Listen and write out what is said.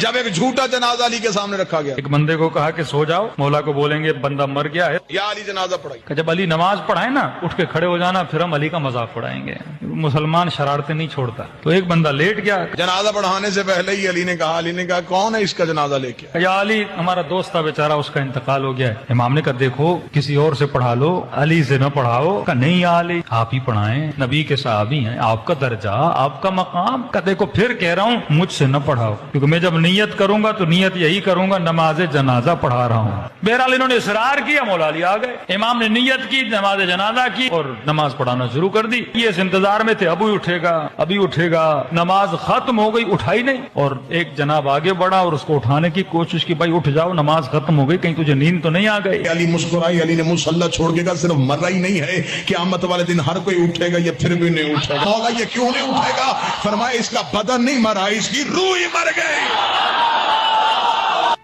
جب ایک جھوٹا جنازہ علی کے سامنے رکھا گیا, ایک بندے کو کہا کہ سو جاؤ, مولا کو بولیں گے بندہ مر گیا ہے, یا علی جنازہ پڑھائی. کہ جب علی نماز پڑھائے نا اٹھ کے کھڑے ہو جانا, پھر ہم علی کا مذاق پڑھائیں گے. مسلمان شرارتیں نہیں چھوڑتا. تو ایک بندہ لیٹ گیا, جنازہ پڑھانے سے پہلے ہی علی نے کہا کون ہے اس کا جنازہ لے کے؟ یا علی ہمارا دوست تھا بیچارہ, اس کا انتقال ہو گیا ہے. امام نے کہا دیکھو کسی اور سے پڑھا لو, علی سے نہ پڑھاؤ. کہا نہیں یا علی آپ ہی پڑھائیں, نبی کے صحابی ہیں, آپ کا درجہ, آپ کا مقام. کہ دیکھو پھر کہہ رہا ہوں مجھ سے نہ پڑھاؤ, کیونکہ میں جب نیت کروں گا تو نیت یہی کروں گا نماز جنازہ پڑھا رہا ہوں. بہرحال انہوں نے اصرار کیا, مولا علی آ گئے. امام نے نیت کی, نماز جنازہ کی اور نماز پڑھانا شروع کر دی. یہ اس انتظار میں تھے ابھی اٹھے گا, ابھی اٹھے گا. نماز ختم ہو گئی, اٹھائی نہیں. اور ایک جناب آگے بڑھا اور اس کو اٹھانے کی کوشش کی, بھائی اٹھ جاؤ نماز ختم ہو گئی, کہیں تجھے نیند تو نہیں آ گئی. علی مسکرائی, علی نے مصلی چھوڑ کے کہا صرف مرا ہی نہیں ہے, قیامت والے دن ہر کوئی اٹھے گا, یہ پھر بھی نہیں اٹھے گا. مولا یہ کیوں نہیں اٹھے گا؟ فرمایا اس کا بدن نہیں مرا, اس کی روح ہی مر گئی.